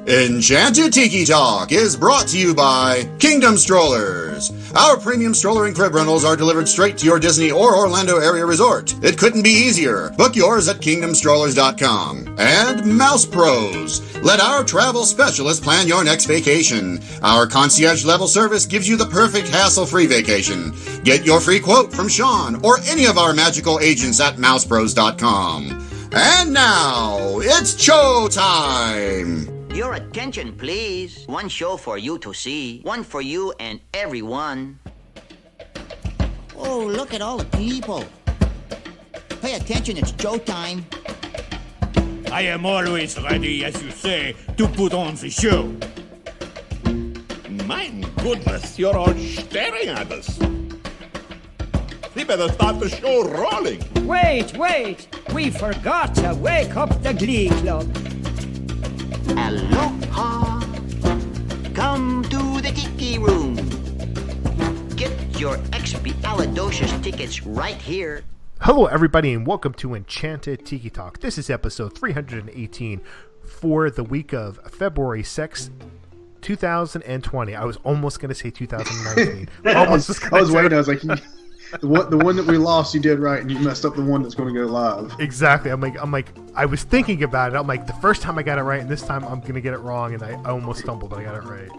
Enchanted Tiki Talk is brought to you by Kingdom Strollers. Our premium stroller and crib rentals are delivered straight to your Disney or Orlando area resort. It couldn't be easier. Book yours at kingdomstrollers.com. And Mouse Pros. Let our travel specialist plan your next vacation. Our concierge level service gives you the perfect hassle-free vacation. Get your free quote from Sean or any of our magical agents at mousepros.com. And now, it's show time! Your attention, please. One show for you to see. One for you and everyone. Oh, look at all the people. Pay attention, it's showtime. I am always ready, as you say, to put on the show. My goodness, you're all staring at us. We better start the show rolling. Wait! We forgot to wake up the Glee Club. Aloha. Come to the Tiki Room. Get your expialidocious tickets right here. Hello, everybody, and welcome to Enchanted Tiki Talk. This is episode 318 for the week of February 6th, 2020. I was almost going to say 2019. I was waiting. I was like, the one that we lost, you did right, and you messed up the one that's going to go live. Exactly. I'm like, I was thinking about it. I'm like, the first time I got it right, and this time I'm going to get it wrong, and I almost stumbled, but I got it right.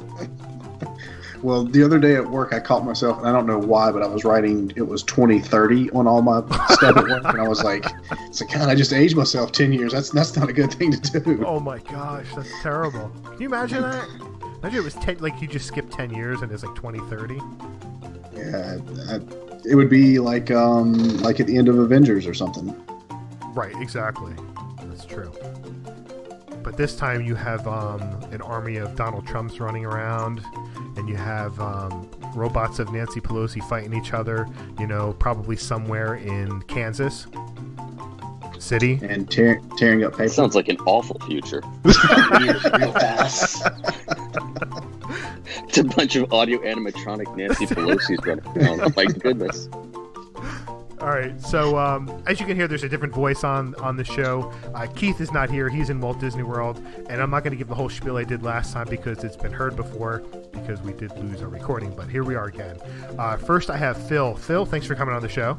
Well, the other day at work, I caught myself, and I don't know why, but I was writing, it was 2030 on all my stuff at work, and I was like, God, I just aged myself 10 years. That's not a good thing to do. Oh my gosh, that's terrible. Can you imagine that? Imagine it was 10, like you just skipped 10 years, and it's like 2030. Yeah, it would be like at the end of Avengers or something. Right, exactly. That's true. But this time you have an army of Donald Trumps running around, and you have robots of Nancy Pelosi fighting each other, probably somewhere in Kansas City. And tearing up paper. Sounds like an awful future. Real fast. It's a bunch of audio animatronic Nancy Pelosi's running around. Oh my goodness. All right, so as you can hear, there's a different voice on the show. Keith is not here. He's in Walt Disney World, and I'm not going to give the whole spiel I did last time because it's been heard before because we did lose our recording, but here we are again. First, I have Phil. Phil, thanks for coming on the show.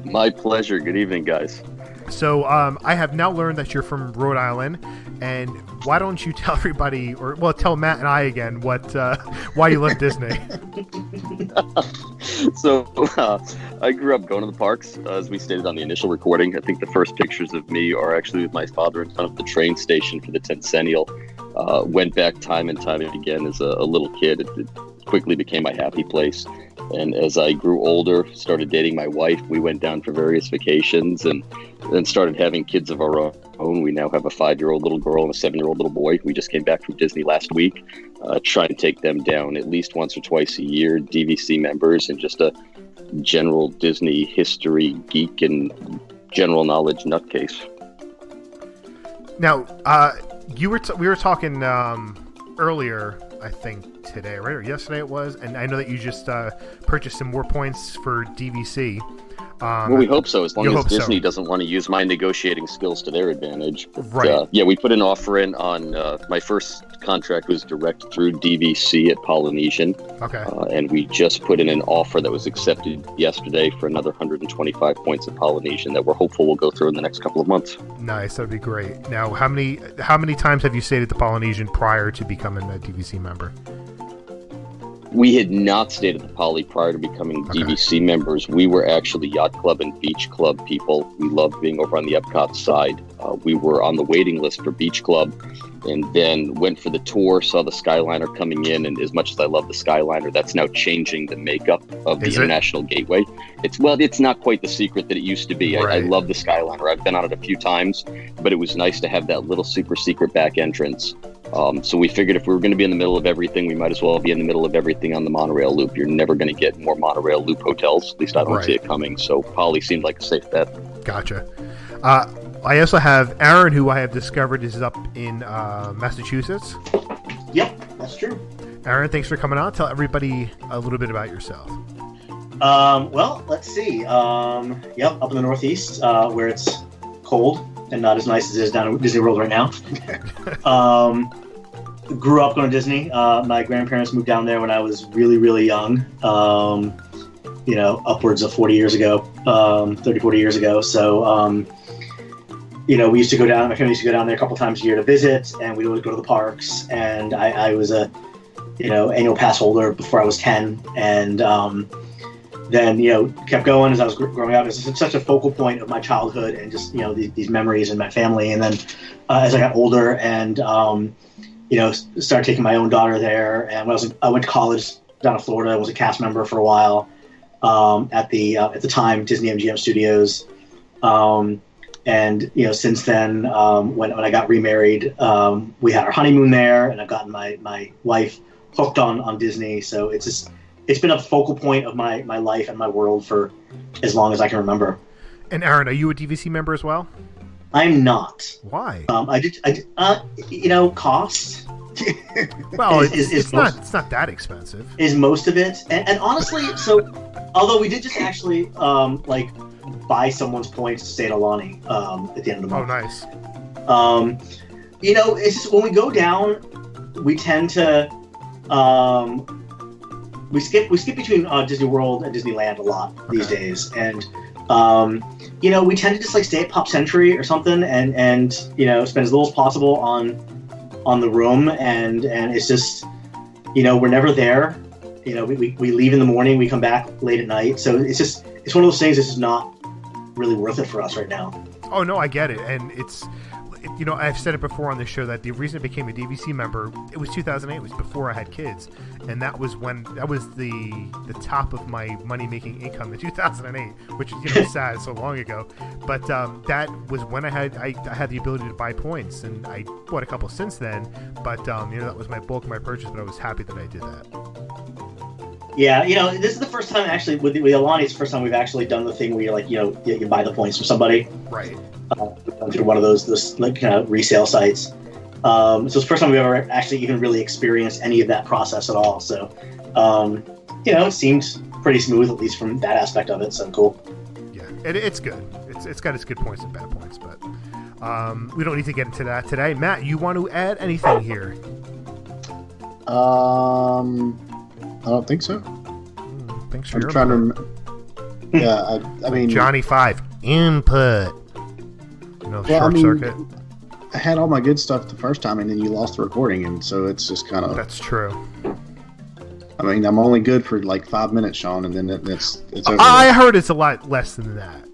My pleasure. Good evening, guys. So I have now learned that you're from Rhode Island, and why don't you tell everybody, tell Matt and I again why you left Disney. So I grew up going to the parks, as we stated on the initial recording. I think the first pictures of me are actually with my father in front of the train station for the Tencennial. Went back time and time again as a little kid. It quickly became my happy place. And as I grew older, started dating my wife, we went down for various vacations and then started having kids of our own. We now have a 5-year-old little girl and a 7-year-old little boy. We just came back from Disney last week, trying to take them down at least once or twice a year, DVC members, and just a general Disney history geek and general knowledge nutcase. Now, we were talking earlier, I think today, right? Or yesterday it was, and I know that you just purchased some more points for DVC. Well, we hope so, as long as Disney doesn't want to use my negotiating skills to their advantage. But, right. We put an offer in on my first contract was direct through DVC at Polynesian. Okay. And we just put in an offer that was accepted yesterday for another 125 points at Polynesian that we're hopeful will go through in the next couple of months. Nice, that'd be great. Now, how many times have you stayed at the Polynesian prior to becoming a DVC member? We had not stayed at the Poly prior to becoming DVC members. We were actually yacht club and beach club people. We loved being over on the Epcot side. We were on the waiting list for beach club and then went for the tour, saw the Skyliner coming in. And as much as I love the Skyliner, that's now changing the makeup of the International Gateway. It's not quite the secret that it used to be. Right. I love the Skyliner. I've been on it a few times, but it was nice to have that little super secret back entrance. So we figured if we were going to be in the middle of everything, we might as well be in the middle of everything on the monorail loop. You're never going to get more monorail loop hotels. At least I don't see it coming. So Poly seemed like a safe bet. Gotcha. I also have Aaron, who I have discovered is up in Massachusetts. Yep, that's true. Aaron, thanks for coming on. Tell everybody a little bit about yourself. Well, let's see. Up in the Northeast, where it's cold and not as nice as it is down at Disney World right now. grew up going to Disney. My grandparents moved down there when I was really, really young. Upwards of 40 years ago, 30, 40 years ago. So, we used to go down, my family used to go down there a couple times a year to visit, and we'd always go to the parks. And I was a, annual pass holder before I was 10. And then, kept going as I was growing up. It's such a focal point of my childhood and just, these memories and my family. And then as I got older and, started taking my own daughter there. And when I went to college down in Florida, I was a cast member for a while at the time, Disney MGM Studios. And since then, when I got remarried, we had our honeymoon there, and I've gotten my wife hooked on Disney. So it's been a focal point of my life and my world for as long as I can remember. And Aaron, are you a DVC member as well? I'm not. Why? Cost. Well, it's not that expensive. Is most of it, and honestly, so although we did just actually buy someone's points to stay at Alani at the end of the month. Oh, nice. It's just, when we go down, we tend to we skip between Disney World and Disneyland a lot these days, and we tend to just stay at Pop Century or something, and spend as little as possible on the room, and it's just we're never there. We leave in the morning, we come back late at night, so it's one of those things that's just not really worth it for us right now. Oh no, I get it, and it's I've said it before on this show that the reason I became a DVC member, it was 2008. It was before I had kids, and that was the top of my money making income in 2008, which is sad, so long ago. But that was when I had the ability to buy points, and I bought a couple since then. But that was my bulk of my purchase. But I was happy that I did that. Yeah, this is the first time actually with Alani. It's the first time we've actually done the thing where you buy the points from somebody. Right. Through one of those resale sites. So it's the first time we've ever actually even really experienced any of that process at all. So, it seemed pretty smooth, at least from that aspect of it. So cool. Yeah, it's good. It's got its good points and bad points, but we don't need to get into that today. Matt, you want to add anything here? I don't think so. Thanks for I'm your trying input. to. Yeah, I mean, Johnny 5 input. Circuit. I had all my good stuff the first time, and then you lost the recording, and so it's just kind of. That's true. I mean, I'm only good for 5 minutes, Sean, and then it's over. I heard it's a lot less than that.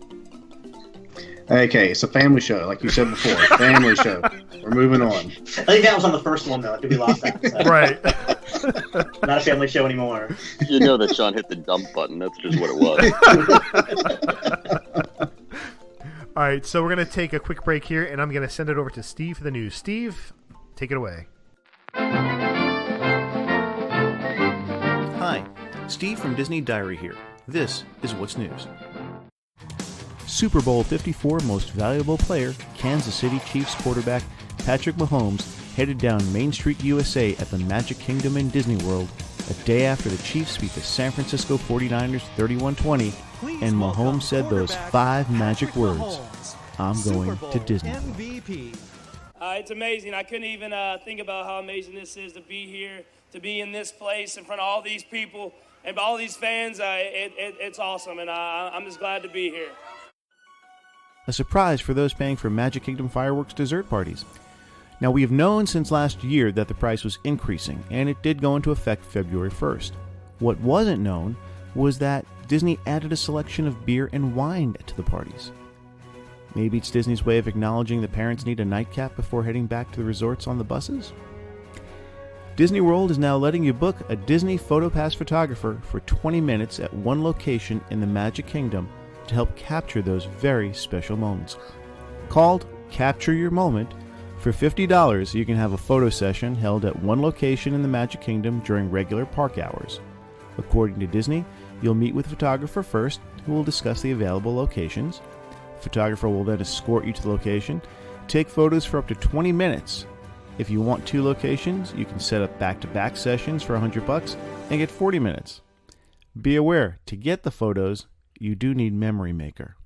Okay, it's a family show, like you said before. Family show. We're moving on. I think that was on the first one, though. I think we lost that. So. Right. Not a family show anymore. You know that Sean hit the dump button. That's just what it was. All right, so we're going to take a quick break here, and I'm going to send it over to Steve for the news. Steve, take it away. Hi, Steve from Disney Diary here. This is What's News. Super Bowl 54 Most Valuable Player, Kansas City Chiefs quarterback Patrick Mahomes headed down Main Street, USA at the Magic Kingdom in Disney World a day after the Chiefs beat the San Francisco 49ers 31-20, and Mahomes said those 5 magic words, "I'm going to Disney." It's amazing. I couldn't even think about how amazing this is to be here, to be in this place in front of all these people and all these fans. It's awesome, and I'm just glad to be here. A surprise for those paying for Magic Kingdom fireworks dessert parties. Now, we have known since last year that the price was increasing, and it did go into effect February 1st. What wasn't known was that Disney added a selection of beer and wine to the parties. Maybe it's Disney's way of acknowledging that parents need a nightcap before heading back to the resorts on the buses? Disney World is now letting you book a Disney PhotoPass photographer for 20 minutes at one location in the Magic Kingdom to help capture those very special moments. Called Capture Your Moment, for $50 you can have a photo session held at one location in the Magic Kingdom during regular park hours. According to Disney, you'll meet with a photographer first, who will discuss the available locations. The photographer will then escort you to the location, take photos for up to 20 minutes. If you want 2 locations, you can set up back-to-back sessions for $100 and get 40 minutes. Be aware, to get the photos, you do need Memory Maker.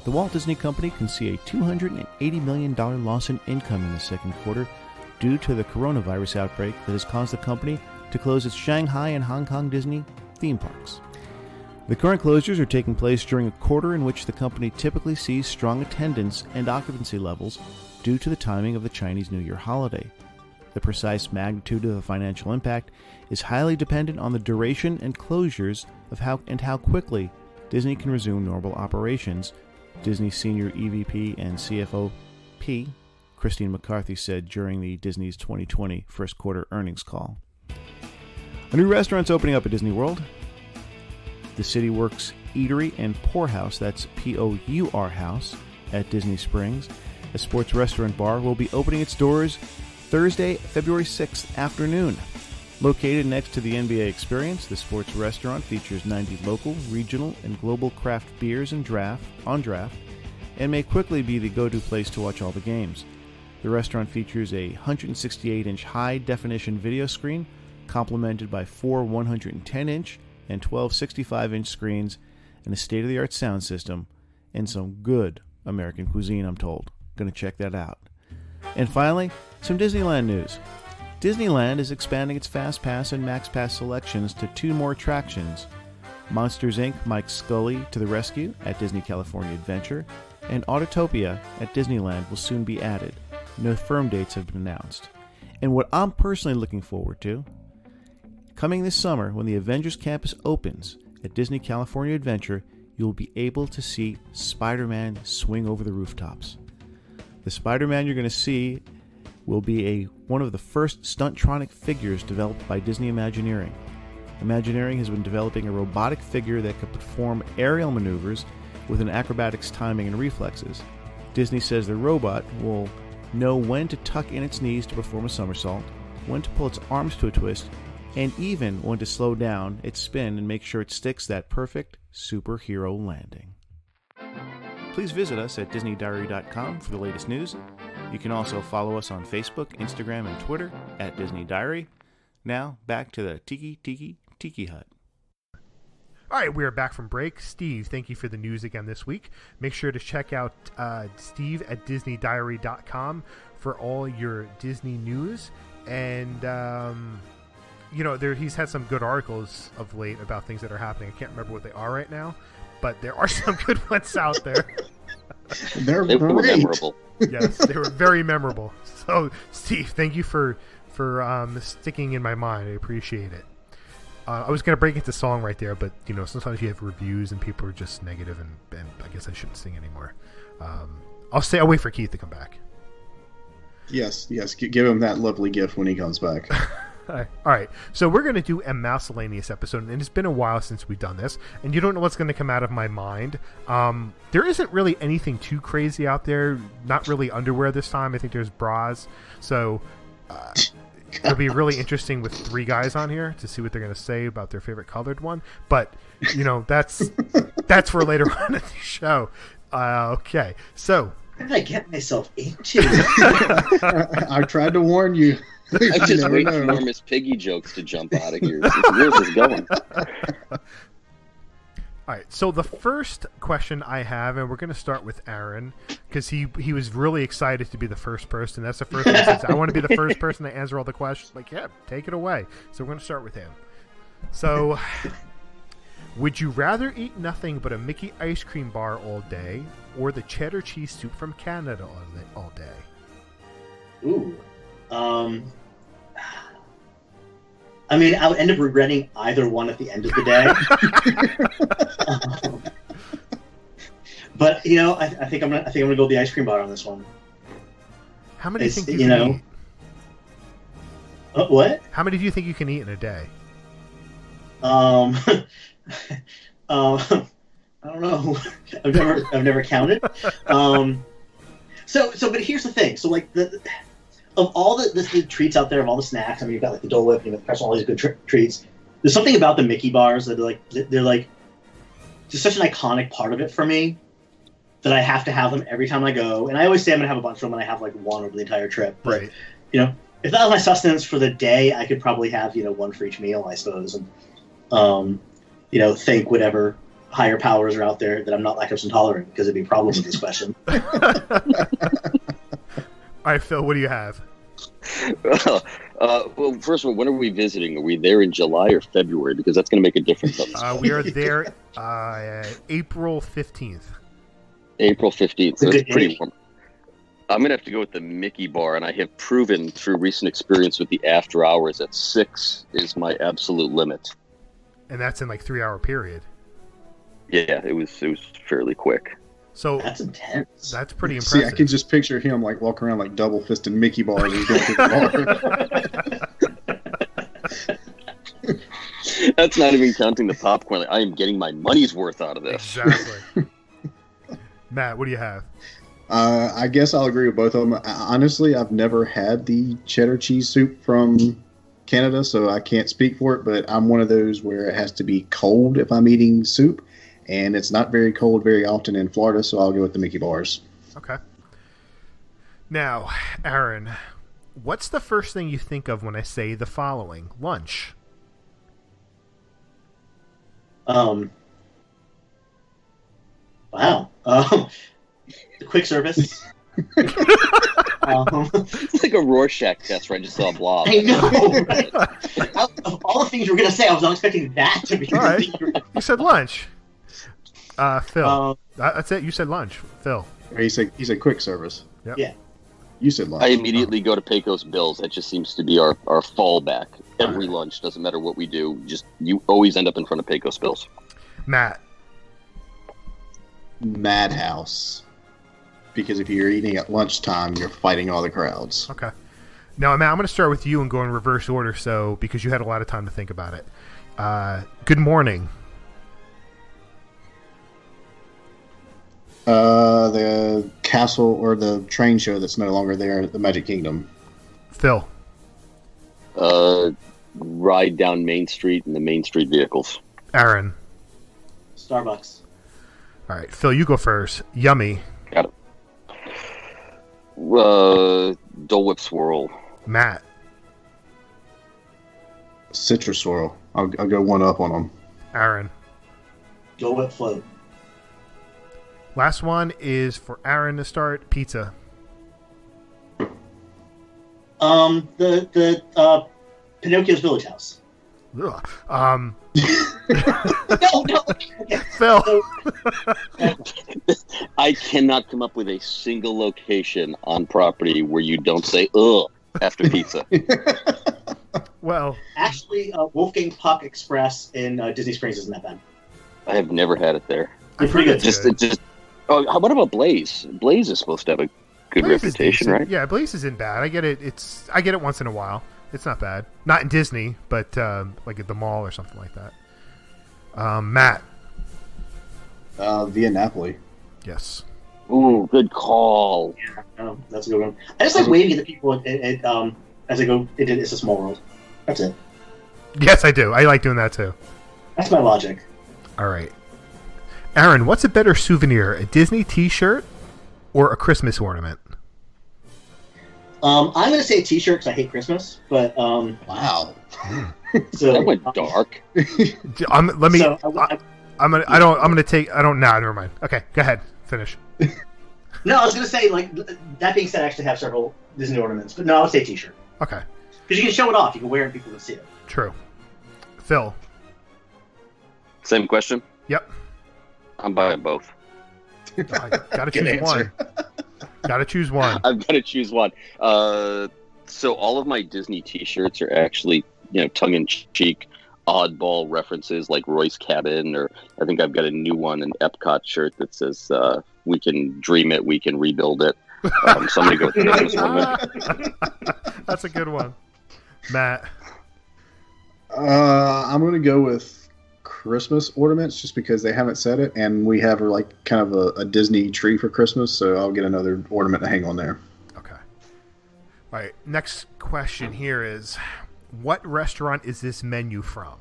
The Walt Disney Company can see a $280 million loss in income in the second quarter due to the coronavirus outbreak that has caused the company to close its Shanghai and Hong Kong Disney theme parks. The current closures are taking place during a quarter in which the company typically sees strong attendance and occupancy levels due to the timing of the Chinese New Year holiday. The precise magnitude of the financial impact is highly dependent on the duration and closures of how quickly Disney can resume normal operations, Disney Senior EVP and CFO Christine McCarthy said during the Disney's 2020 first quarter earnings call. A new restaurant's opening up at Disney World. The CityWorks Eatery and Pour House, that's P-O-U-R House, at Disney Springs, a sports restaurant bar, will be opening its doors Thursday, February 6th afternoon. Located next to the NBA Experience, the sports restaurant features 90 local, regional, and global craft beers and on draft, and may quickly be the go-to place to watch all the games. The restaurant features a 168-inch high-definition video screen, complemented by 4 110-inch and 12 65-inch screens, and a state-of-the-art sound system, and some good American cuisine, I'm told. Gonna check that out. And finally, some Disneyland news. Disneyland is expanding its Fast Pass and Max Pass selections to 2 more attractions. Monsters Inc. Mike Scully to the Rescue at Disney California Adventure, and Autotopia at Disneyland will soon be added. No firm dates have been announced. And what I'm personally looking forward to, coming this summer when the Avengers Campus opens at Disney California Adventure, you'll be able to see Spider-Man swing over the rooftops. The Spider-Man you're going to see will be one of the first Stuntronic figures developed by Disney Imagineering. Imagineering has been developing a robotic figure that could perform aerial maneuvers with an acrobatics timing and reflexes. Disney says the robot will know when to tuck in its knees to perform a somersault, when to pull its arms to a twist, and even when to slow down its spin and make sure it sticks that perfect superhero landing. Please visit us at DisneyDiary.com for the latest news. You can also follow us on Facebook, Instagram, and Twitter at Disney Diary. Now, back to the Tiki Hut. All right, we are back from break. Steve, thank you for the news again this week. Make sure to check out Steve at DisneyDiary.com for all your Disney news. And, he's had some good articles of late about things that are happening. I can't remember what they are right now, but there are some good ones out there. They were memorable. Yes, they were very memorable. So, Steve, thank you for sticking in my mind. I appreciate it. I was going to break into song right there, but, sometimes you have reviews and people are just negative, and I guess I shouldn't sing anymore. I'll wait for Keith to come back. Yes. Give him that lovely gift when he comes back. All right. So we're going to do a Mouselanious episode, and it's been a while since we've done this, and you don't know what's going to come out of my mind. There isn't really anything too crazy out there. Not really underwear this time. I think there's bras. So it'll be really interesting with 3 guys on here to see what they're going to say about their favorite colored one. But, that's for later on in the show. Okay. So. What did I get myself into? I tried to warn you. I just wait for more Miss Piggy jokes to jump out of here. Where's this going? All right, so the first question I have, and we're going to start with Aaron, because he was really excited to be the first person. That's the first one he says, I want to be the first person to answer all the questions. Like, yeah, take it away. So we're going to start with him. So, would you rather eat nothing but a Mickey ice cream bar all day, or the cheddar cheese soup from Canada all day? Ooh. I mean, I would end up regretting either one at the end of the day. But I think I'm gonna go with the ice cream bar on this one. How many do you think you can eat? What? How many do you think you can eat in a day? I don't know. I've never counted. But here's the thing. So like of all the treats out there, of all the snacks, I mean, you've got like the Dole Whip, you've got the pretzel, all these good treats. There's something about the Mickey bars that they're like just such an iconic part of it for me that I have to have them every time I go. And I always say I'm gonna have a bunch of them, and I have like one over the entire trip. But, right. If that was my sustenance for the day, I could probably have one for each meal, I suppose, and thank whatever higher powers are out there that I'm not lactose intolerant, because it'd be a problem with this question. All right, Phil, what do you have? Well, first of all, when are we visiting? Are we there in July or February? Because that's going to make a difference. We are there April 15th. April 15th, so it's pretty warm. I'm going to have to go with the Mickey Bar, and I have proven through recent experience with the after hours that 6 is my absolute limit. And that's in like 3-hour period. Yeah, it was fairly quick. So that's intense. That's pretty impressive. See, I can just picture him like walking around like double-fisted Mickey bars as he's going through the bar. That's not even counting the popcorn. Like, I am getting my money's worth out of this. Exactly. Matt, what do you have? I guess I'll agree with both of them. Honestly, I've never had the cheddar cheese soup from Canada, so I can't speak for it, but I'm one of those where it has to be cold if I'm eating soup, and it's not very cold very often in Florida, so I'll go with the Mickey bars. Okay. Now, Aaron, what's the first thing you think of when I say the following? Lunch. Wow. Quick service. It's like a Rorschach test where I just saw a blob. I know, right? Of all the things you were going to say, I was not expecting that to be. All right. You said lunch. Phil. That's it. You said lunch. Phil. He said quick service. Yep. Yeah. You said lunch. I immediately go to Pecos Bills. That just seems to be our fallback. Every lunch, doesn't matter what we do, just you always end up in front of Pecos Bills. Matt. Madhouse. Because if you're eating at lunchtime, you're fighting all the crowds. Okay. Now, Matt, I'm going to start with you and go in reverse order, so because you had a lot of time to think about it. Good morning. The castle or the train show that's no longer there at the Magic Kingdom. Phil. Ride down Main Street in the Main Street vehicles. Aaron. Starbucks. All right, Phil, you go first. Yummy. Got it. Dole Whip Swirl. Matt. Citrus Swirl. I'll go one up on them. Aaron. Dole Whip Float. Last one is for Aaron to start. Pizza. The Pinocchio's Village House. Ugh. No. Okay. Phil. I cannot come up with a single location on property where you don't say "ugh" after pizza. Well, actually, Wolfgang Puck Express in Disney Springs isn't that bad. I have never had it there. It's pretty good. Just. Oh, what about Blaze? Blaze is supposed to have a good reputation, right? Yeah, Blaze isn't bad. I get it. I get it once in a while. It's not bad. Not in Disney, but like at the mall or something like that. Matt. Via Napoli. Yes. Ooh, good call. Yeah, that's a good one. I just like waving at the people as I go. It's a Small World. That's it. Yes, I do. I like doing that too. That's my logic. All right. Aaron, what's a better souvenir, a Disney T-shirt or a Christmas ornament? I'm going to say a T-shirt because I hate Christmas, but wow. So that went dark. I'm gonna take. I don't. Nah, never mind. Okay, go ahead. Finish. No, I was going to say, like, that being said, I actually have several Disney ornaments, but no, I would say T-shirt. Okay. Because you can show it off, you can wear it, and people can see it. True. Phil. Same question. Yep. I'm buying both. Gotta choose one. Gotta choose one. I've got to choose one. So all of my Disney T-shirts are actually, tongue-in-cheek, oddball references like Roy's Cabin, or I think I've got a new one, an Epcot shirt that says, "We can dream it, we can rebuild it." So I'm gonna go with the Christmas ornament. That's a good one, Matt. I'm gonna go with Christmas ornaments just because they haven't said it, and we have like kind of a Disney tree for Christmas, so I'll get another ornament to hang on there. Okay. All right. Next question here is, what restaurant is this menu from?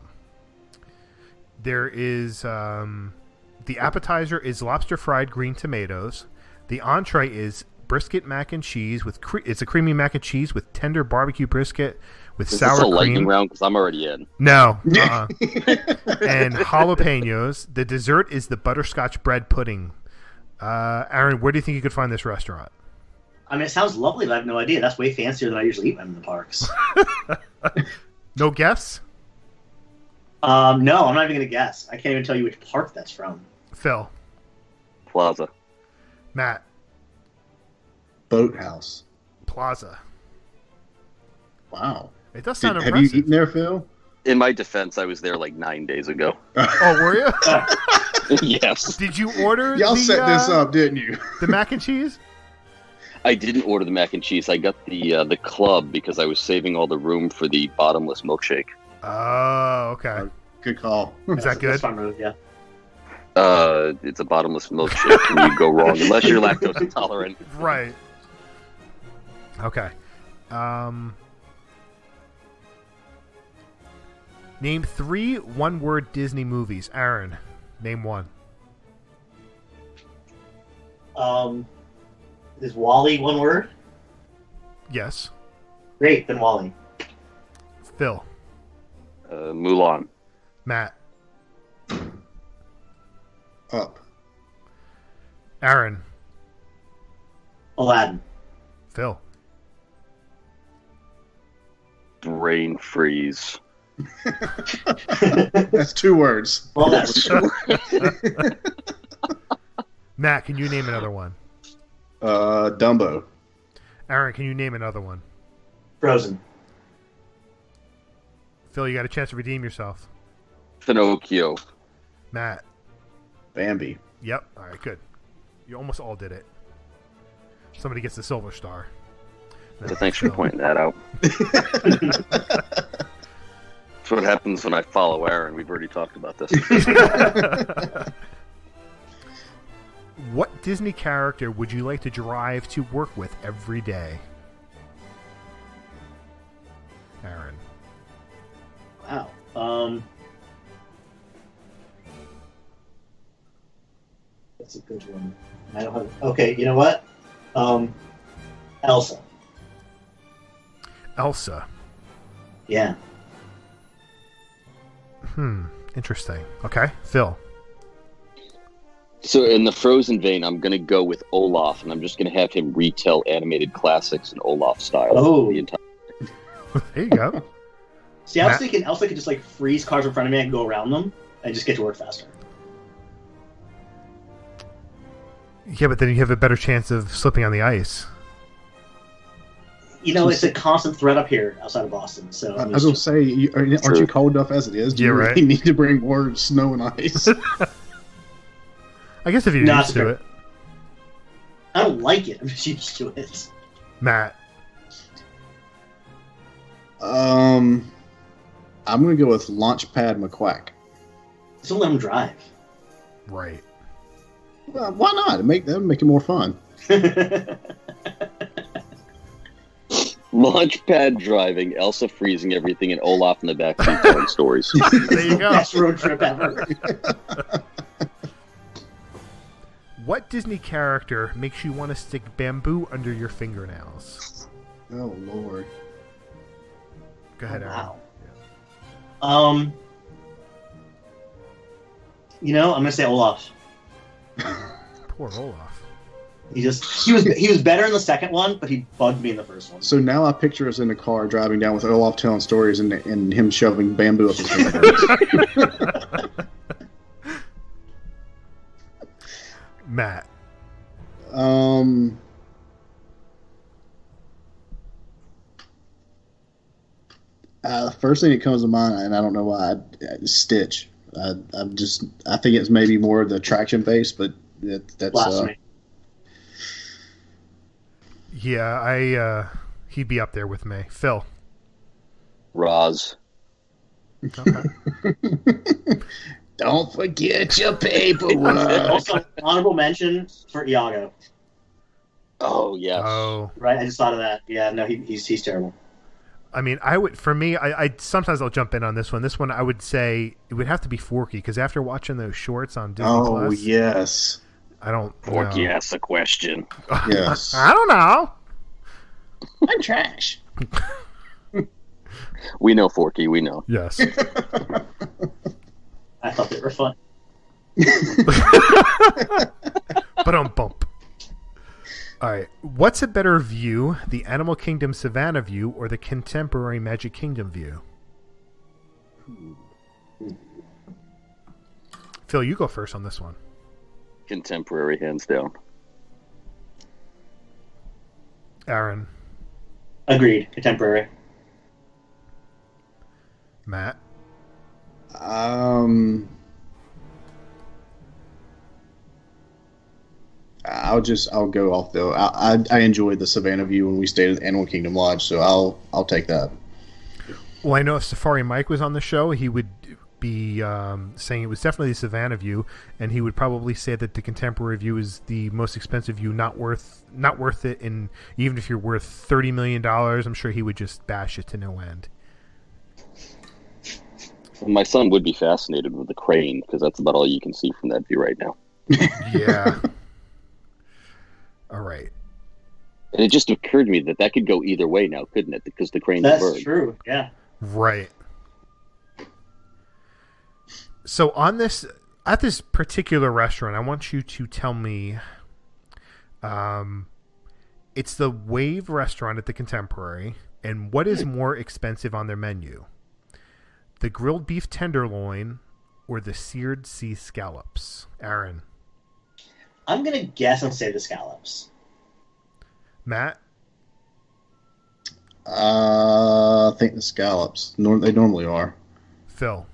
There is the appetizer is lobster fried green tomatoes. The entree is brisket mac and cheese with it's a creamy mac and cheese with tender barbecue brisket with is sour this a cream. lightning round? Because I'm already in. No. And jalapenos. The dessert is the butterscotch bread pudding. Aaron, where do you think you could find this restaurant? I mean, it sounds lovely, but I have no idea. That's way fancier than I usually eat when I'm in the parks. No guess? No, I'm not even going to guess. I can't even tell you which park that's from. Phil. Plaza. Matt. Boathouse. Plaza. Wow. It does sound Have impressive. you eaten there, Phil? In my defense, I was there like 9 days ago. Oh, were you? Yes. Did you order Y'all set this up, didn't you? The mac and cheese? I didn't order the mac and cheese. I got the club because I was saving all the room for the bottomless milkshake. Oh, okay. Good call. Is that good? That's fun move, yeah. It's a bottomless milkshake. Can you go wrong unless you're lactose intolerant? Right. Okay. Name 3 one-word Disney movies. Aaron, name one. Is Wall-E one word? Yes. Great, then Wall-E. Phil. Mulan. Matt. Up. Aaron. Aladdin. Phil. Brain freeze. That's 2 words. Well, that's true. Matt, can you name another one? Dumbo. Aaron, can you name another one? Frozen. Phil, you got a chance to redeem yourself. Pinocchio. Matt. Bambi. Yep. All right, good. You almost all did it. Somebody gets the silver star. So thanks for pointing that out. That's what happens when I follow Aaron. We've already talked about this. What Disney character would you like to drive to work with every day? Aaron. Wow. That's a good one. I don't have. Okay, you know what? Elsa. Elsa. Yeah. Interesting. Okay, Phil. So in the Frozen vein, I'm going to go with Olaf, and I'm just going to have him retell animated classics in Olaf style. Oh. The entire. There you go. See, I was thinking Elsa could just like freeze cars in front of me and go around them and just get to work faster. Yeah, but then you have a better chance of slipping on the ice. You know, it's a constant threat up here outside of Boston. So I was going to say, aren't you cold enough as it is? Do you really need to bring more snow and ice? I guess if you're used to it. I don't like it. I'm just used to it. Matt. I'm going to go with Launchpad McQuack. Just don't let him drive. Right. Well, why not? That would make it more fun. Launchpad driving, Elsa freezing everything, and Olaf in the backseat telling stories. There you go. Best road trip ever. What Disney character makes you want to stick bamboo under your fingernails? Oh, Lord. Go ahead, Aaron. Wow. You know, I'm going to say Olaf. Poor Olaf. He was better in the second one, but he bugged me in the first one. So now I picture us in the car driving down with Olaf telling stories and him shoving bamboo up his fingers. Matt. First thing that comes to mind, and I don't know why, Stitch. I think it's maybe more the attraction base, but that's blasphemy. Yeah, he'd be up there with me. Phil. Roz. Okay. Don't forget your paperwork. Also, honorable mention for Iago. Oh, yes. Oh. Right, I just thought of that. Yeah, no, he's terrible. I mean, I sometimes I'll jump in on this one. This one I would say it would have to be Forky, because after watching those shorts on Disney Plus. Oh, yes. I don't Forky asks a question. Yes. I don't know. I'm trash. We know, Forky, we know. Yes. I thought they were fun. But bump. All right. What's a better view, the Animal Kingdom Savannah view or the contemporary Magic Kingdom view? Phil, you go first on this one. Contemporary, hands down. Aaron. Agreed. Contemporary. Matt. I'll go off though. I enjoyed the Savannah view when we stayed at Animal Kingdom Lodge, so I'll take that. Well, I know if Safari Mike was on the show, he would be saying it was definitely the Savannah view, and he would probably say that the contemporary view is the most expensive view, not worth it. And even if you're worth $30 million, I'm sure he would just bash it to no end. My son would be fascinated with the crane because that's about all you can see from that view right now. Yeah. All right. And it just occurred to me that could go either way now, couldn't it? Because the crane's a bird. That's true. Yeah. Right. So at this particular restaurant, I want you to tell me, it's the Wave restaurant at the Contemporary, and what is more expensive on their menu? The grilled beef tenderloin or the seared sea scallops? Aaron. I'm going to guess and say the scallops. Matt? I think the scallops. They normally are. Phil?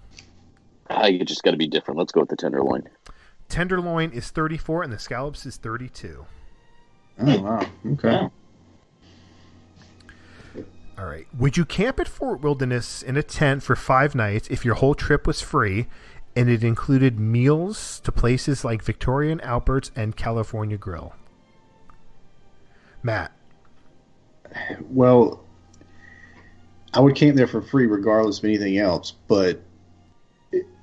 You just got to be different. Let's go with the tenderloin. Tenderloin is 34 and the scallops is 32. Oh, wow. Okay. Yeah. All right. Would you camp at Fort Wilderness in a tent for 5 nights if your whole trip was free and it included meals to places like Victoria and Albert's and California Grill? Matt? Well, I would camp there for free regardless of anything else, but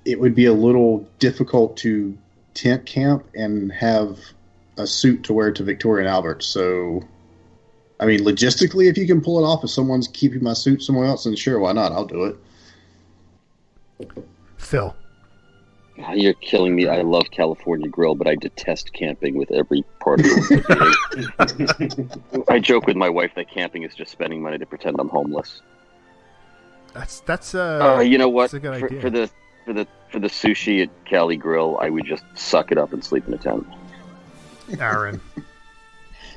it would be a little difficult to tent camp and have a suit to wear to Victoria and Albert. So, I mean, logistically, if you can pull it off, if someone's keeping my suit somewhere else, then sure, why not? I'll do it. Phil? You're killing me. I love California Grill, but I detest camping with every part of it. I joke with my wife that camping is just spending money to pretend I'm homeless. That's you know what? That's a good idea. For the sushi at Cali Grill, I would just suck it up and sleep in a tent. Aaron.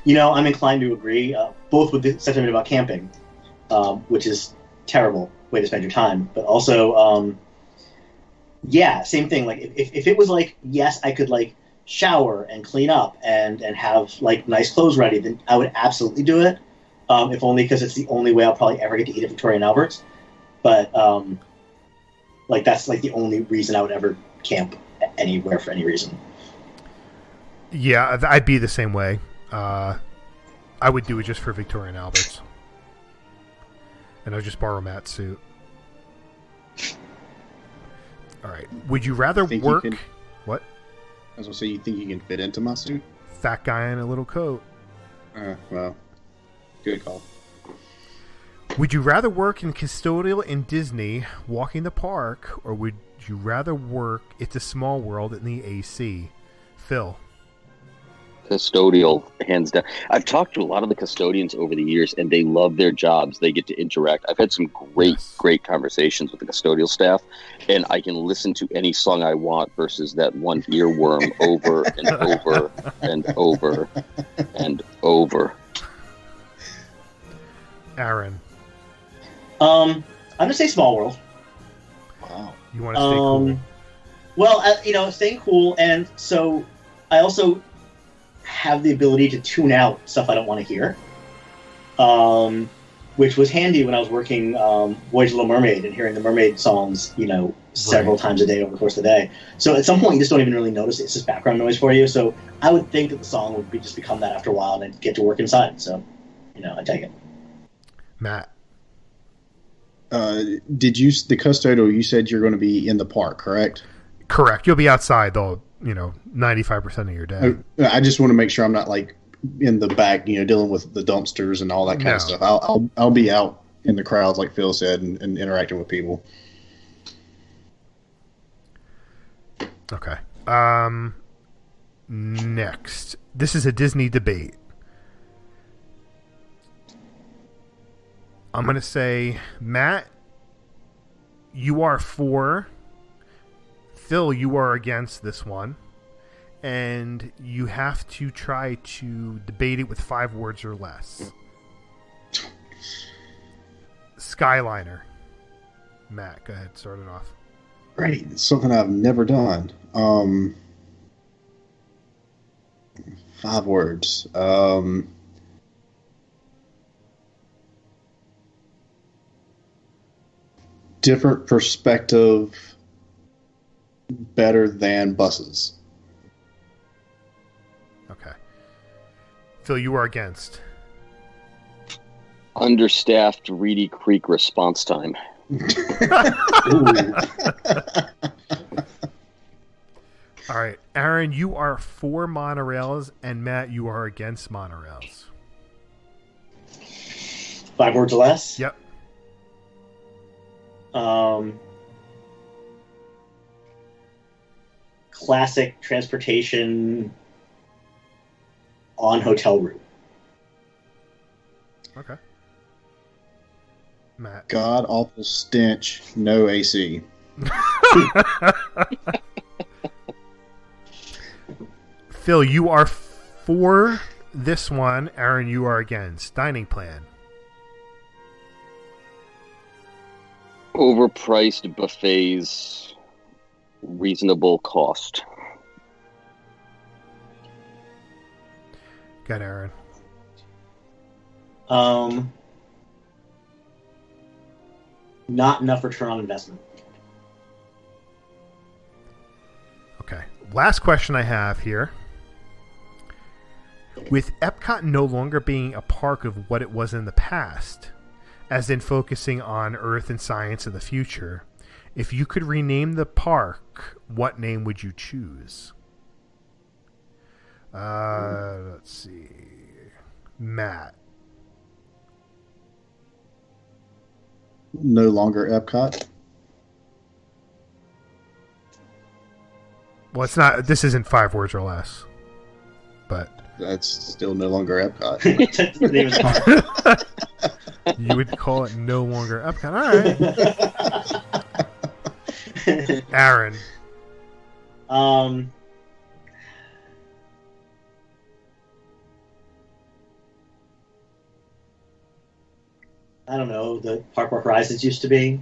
You know, I'm inclined to agree, both with the sentiment about camping, which is terrible way to spend your time, but also, yeah, same thing. Like, if it was like, yes, I could like shower and clean up and have like nice clothes ready, then I would absolutely do it. If only because it's the only way I'll probably ever get to eat at Victoria and Albert's. But like that's like the only reason I would ever camp anywhere for any reason. Yeah, I'd be the same way. I would do it just for Victoria and Albert's. And I'll just borrow Matt's suit. All right. Would you rather work... What? I was going to say, you think you can fit into my suit? Fat guy in a little coat. Well, good call. Would you rather work in custodial in Disney, walking the park, or would you rather work It's a Small World in the AC? Phil? Custodial, hands down. I've talked to a lot of the custodians over the years, and they love their jobs. They get to interact. I've had some great conversations with the custodial staff, and I can listen to any song I want versus that one earworm over and over and over and over. Aaron? I'm going to say Small World. Wow. You want to stay cool? Well, staying cool, and so I also have the ability to tune out stuff I don't want to hear, which was handy when I was working Voyage of the Little Mermaid and hearing the mermaid songs, several times a day over the course of the day. So at some point, you just don't even really notice it. It's just background noise for you. So I would think that the song would just become that after a while, and I'd get to work inside. So, I take it. Matt? The custodial, you said you're going to be in the park, correct? Correct. You'll be outside, though, 95% of your day. I just want to make sure I'm not, like, in the back, dealing with the dumpsters and all that kind of stuff. I'll be out in the crowds, like Phil said, and interacting with people. Okay. Next. This is a Disney debate. I'm going to say, Matt, you are for. Phil, you are against this one. And you have to try to debate it with 5 words or less. Skyliner. Matt, go ahead. Start it off. Great. It's something I've never done. 5 words. Different perspective, better than buses. Okay. Phil, you are against. Understaffed Reedy Creek response time. All right. Aaron, you are for monorails, and Matt, you are against monorails. 5 words or less? Yep. Classic transportation on hotel route. Okay. Matt. God awful stench, no AC. Phil, you are for this one. Aaron, you are against. Dining plan. Overpriced buffets, reasonable cost. Got Aaron. Not enough return on investment. Okay. Last question I have here. With Epcot no longer being a park of what it was in the past, as in focusing on Earth and science in the future, if you could rename the park, what name would you choose? Let's see. Matt. No longer Epcot. Well, it's not. This isn't 5 words or less, but that's still no longer Epcot. You would call it no longer Epcot. All right. Aaron. I don't know, the Park Where Horizons used to be.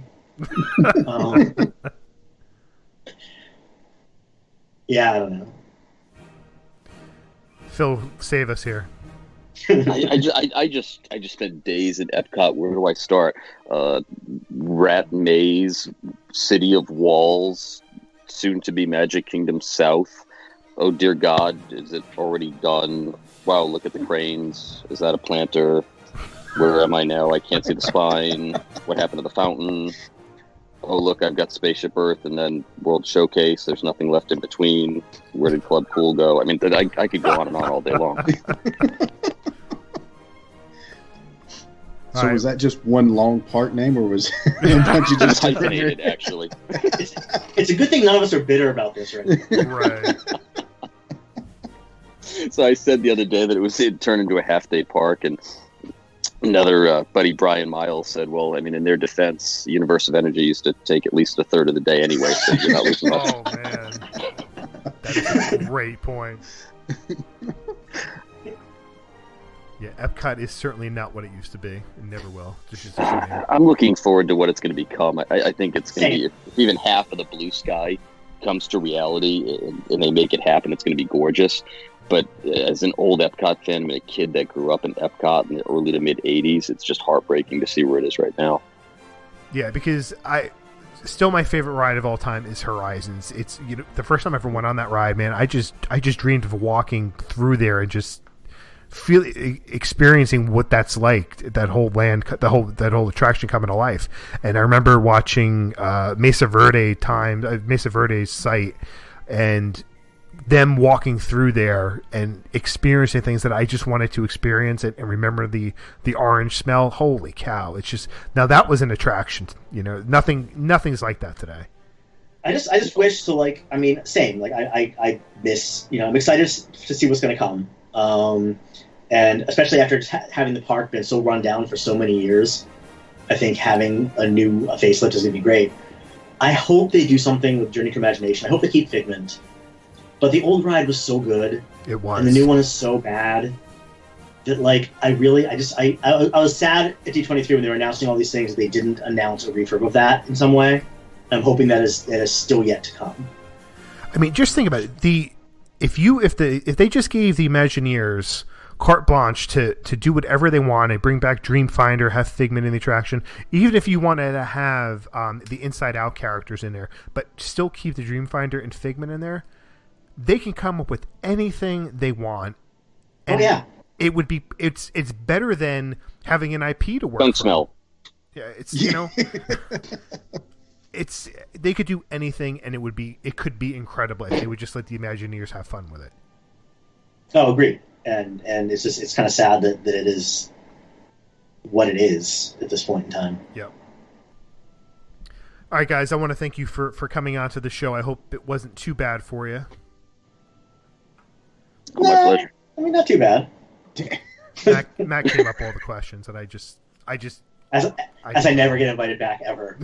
Yeah, I don't know. Phil, save us here. I just spent days at Epcot. Where do I start? Rat Maze, City of Walls, soon to be Magic Kingdom South. Oh dear God, is it already done? Wow, look at the cranes. Is that a planter? Where am I now? I can't see the spine. What happened to the fountain? Oh, look, I've got Spaceship Earth and then World Showcase. There's nothing left in between. Where did Club Pool go? I mean, I could go on and on all day long. So was that just one long part name, or was it a bunch of just hyphenated, actually? It's a good thing none of us are bitter about this right now. Right. So I said the other day that it turned into a half-day park, and another buddy, Brian Miles, said, well, I mean, in their defense, Universe of Energy used to take at least a third of the day anyway, so you're not losing much. Oh, man. That's a great point. Yeah, Epcot is certainly not what it used to be. It never will. Just I'm looking forward to what it's going to become. I think it's going to be, if even half of the blue sky comes to reality and they make it happen, it's going to be gorgeous. But as an old Epcot fan, a kid that grew up in Epcot in the early to mid 80s, it's just heartbreaking to see where it is right now. Yeah, because still my favorite ride of all time is Horizons. It's, you know, the first time I ever went on that ride, man, I just dreamed of walking through there and just experiencing what that's like, that whole land, that whole attraction coming to life. And I remember watching Mesa Verde's site, and them walking through there and experiencing things that I just wanted to experience it, and remember the orange smell. Holy cow. It's just, now that was an attraction, you know, nothing's like that today. I just wish to, like, I mean, same, like I miss, you know, I'm excited to see what's going to come. And especially after having the park been so run down for so many years, I think having a new facelift is going to be great. I hope they do something with Journey to Imagination. I hope they keep Figment. But the old ride was so good. It was. And the new one is so bad that, like, I was sad at D23 when they were announcing all these things that they didn't announce a refurb of that in some way. I'm hoping that is still yet to come. I mean, just think about it. If they just gave the Imagineers carte blanche to do whatever they wanted, bring back Dreamfinder, have Figment in the attraction, even if you wanted to have the Inside Out characters in there, but still keep the Dreamfinder and Figment in there, they can come up with anything they want. And it would be it's better than having an IP to work. Don't smell. Yeah, it's it's they could do anything, and it could be incredible if they would just let the Imagineers have fun with it. Oh, agreed. And it's kind of sad that it is what it is at this point in time. Yep. All right, guys, I want to thank you for coming on to the show. I hope it wasn't too bad for you. My pleasure. I mean, not too bad. Matt came up with all the questions, and I just as I never get invited back ever.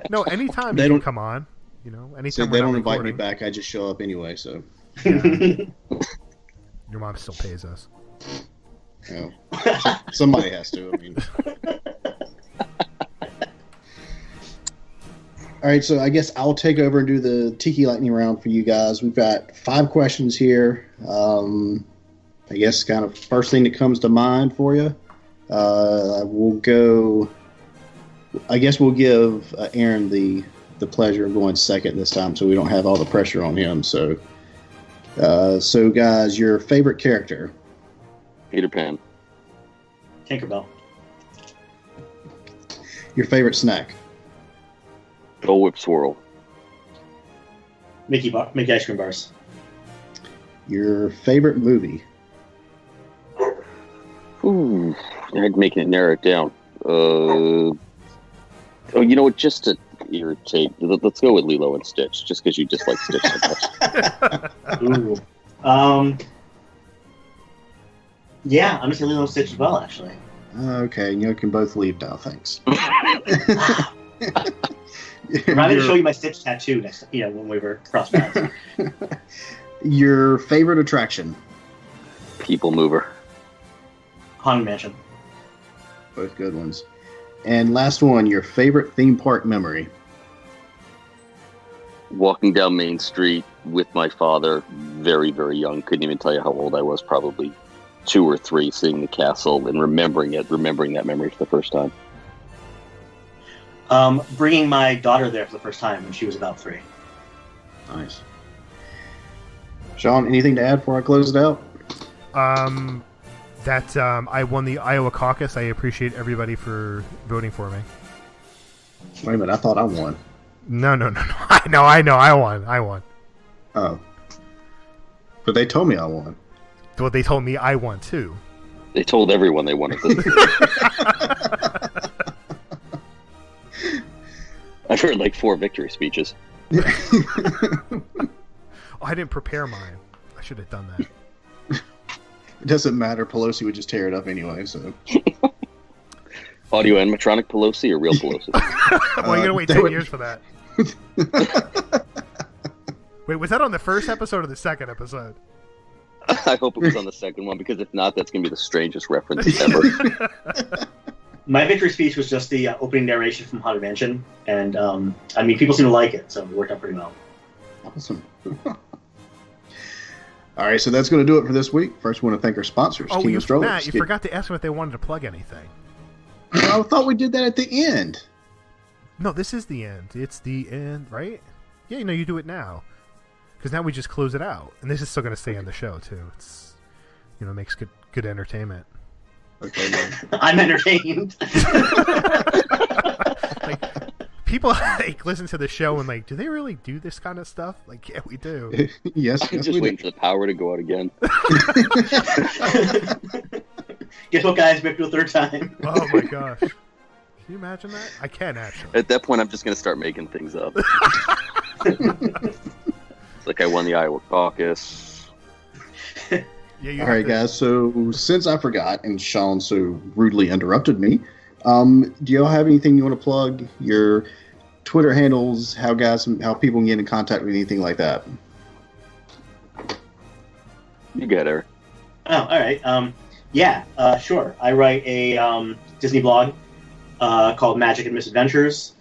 No, anytime they don't come on, anytime so they don't invite me back. I just show up anyway. So your mom still pays us. Yeah. Somebody has to. I mean. All right, so I guess I'll take over and do the Tiki Lightning round for you guys. We've got 5 questions here. I guess kind of first thing that comes to mind for you. We'll give Aaron the pleasure of going second this time, so we don't have all the pressure on him. So guys, your favorite character? Peter Pan. Tinkerbell. Your favorite snack? Dole Whip Swirl. Mickey ice cream bars. Your favorite movie? Ooh, I'd make it narrow it down. You know what? Just to irritate, let's go with Lilo and Stitch, just because you dislike Stitch so much. Ooh. Yeah, I'm just gonna Lilo and Stitch as well, actually. Okay, you can both leave now. Thanks. I'm going to show you my Stitch tattoo next, when we were cross paths. Your favorite attraction? People Mover. Haunted Mansion. Both good ones. And last one, your favorite theme park memory? Walking down Main Street with my father, very, very young. Couldn't even tell you how old I was, probably 2 or 3, seeing the castle and remembering that memory for the first time. Bringing my daughter there for the first time when she was about 3. Nice. Sean, anything to add before I close it out? I won the Iowa caucus. I appreciate everybody for voting for me. Wait a minute, I thought I won. No. I know, I won. Oh. But they told me I won. Well, they told me I won, too. They told everyone they won it. I've heard like 4 victory speeches. I didn't prepare mine. I should have done that. It doesn't matter. Pelosi would just tear it up anyway, so. Audio animatronic Pelosi or real Pelosi? Well, you gotta wait 10 years for that. Wait, was that on the first episode or the second episode? I hope it was on the second one, because if not, that's going to be the strangest reference ever. My victory speech was just the opening narration from Haunted Mansion, and people seem to like it, so it worked out pretty well. Awesome. All right, so that's going to do it for this week. First, we want to thank our sponsors, King of Strollers. Matt, you forgot to ask them if they wanted to plug anything. I thought we did that at the end. No, this is the end. It's the end, right? Yeah, you do it now. Because now we just close it out. And this is still going to stay on the show, too. It's, makes good entertainment. Okay, I'm entertained. People listen to the show and do they really do this kind of stuff? Yeah, we do. Yes, I'm just waiting for the power to go out again. Guess what, guys? We have to do a 3rd time. Oh my gosh. Can you imagine that? I can, actually. At that point, I'm just going to start making things up. It's like I won the Iowa caucus. All right, guys. So since I forgot and Sean so rudely interrupted me, do y'all have anything you want to plug? Your Twitter handles, how people can get in contact with anything like that? You get her. Oh, all right. Sure. I write a Disney blog called Magic and Misadventures.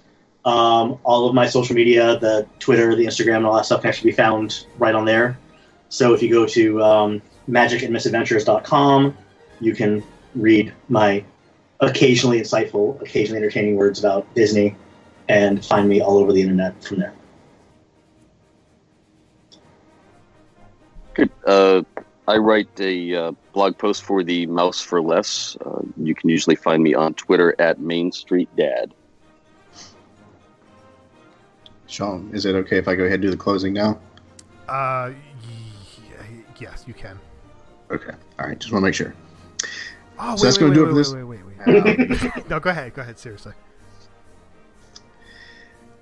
All of my social media, the Twitter, the Instagram, and all that stuff can actually be found right on there. So if you go to magicandmisadventures.com, you can read my occasionally insightful, occasionally entertaining words about Disney and find me all over the internet from there. Good. I write a blog post for the Mouse for Less. You can usually find me on Twitter at Main Street Dad. Sean, is it okay if I go ahead and do the closing now? Yes, you can. Okay. All right. Just want to make sure. Oh, so that's going to do it for this. Wait. No, go ahead. Seriously.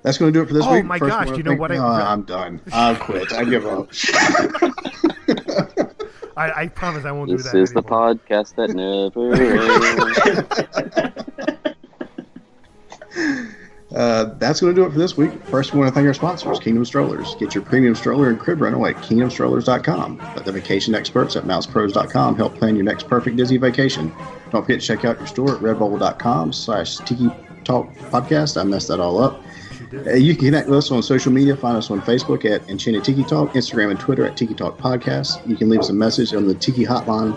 That's going to do it for this week. Oh my gosh! You know what? I'm done. I'll quit. I give up. I promise I won't do that. This is the podcast that never ends. That's going to do it for this week. First, we want to thank our sponsors, Kingdom Strollers. Get your premium stroller and crib rental at kingdomstrollers.com. Let the vacation experts at mousepros.com help plan your next perfect Disney vacation. Don't forget to check out your store at redbubble.com/Tiki Talk Podcast. I messed that all up. You can connect with us on social media. Find us on Facebook at Enchanted Tiki Talk, Instagram and Twitter at Tiki Talk Podcast. You can leave us a message on the Tiki Hotline,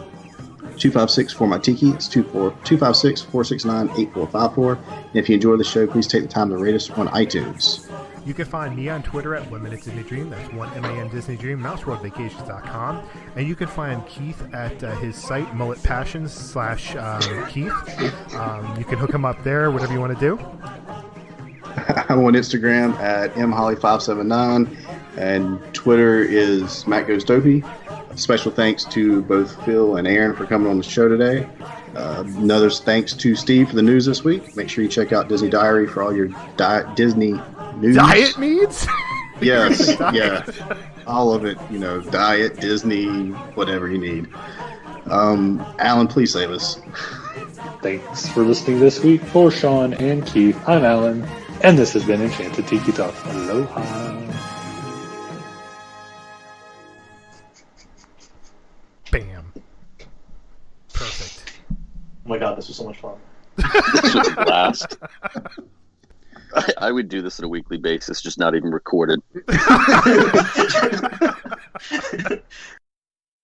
256 for my Tiki. It's 256-469-8454. And if you enjoy the show, please take the time to rate us on iTunes. You can find me on Twitter at 1 Minute Disney Dream. That's 1MAN Disney Dream, MouseWorldVacations.com. And you can find Keith at his site, mulletpassions/Keith. You can hook him up there, whatever you want to do. I'm on Instagram at mholly579, and Twitter is Matt Goes Dopey. Special thanks to both Phil and Aaron for coming on the show today. Another thanks to Steve for the news this week. Make sure you check out Disney Diary for all your Disney news. Diet needs? Yes, yeah. All of it, diet, Disney, whatever you need. Alan, please save us. Thanks for listening this week. For Sean and Keith, I'm Alan, and this has been Enchanted Tiki Talk. Aloha. Bam. Perfect. Oh my god, this was so much fun. This was a blast. I would do this on a weekly basis, just not even recorded.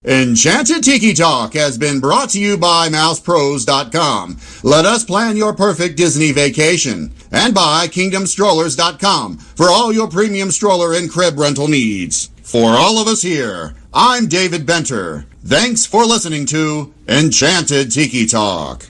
Enchanted Tiki Talk has been brought to you by mousepros.com. Let us plan your perfect Disney vacation. And by kingdomstrollers.com for all your premium stroller and crib rental needs. For all of us here, I'm David Benter. Thanks for listening to Enchanted Tiki Talk.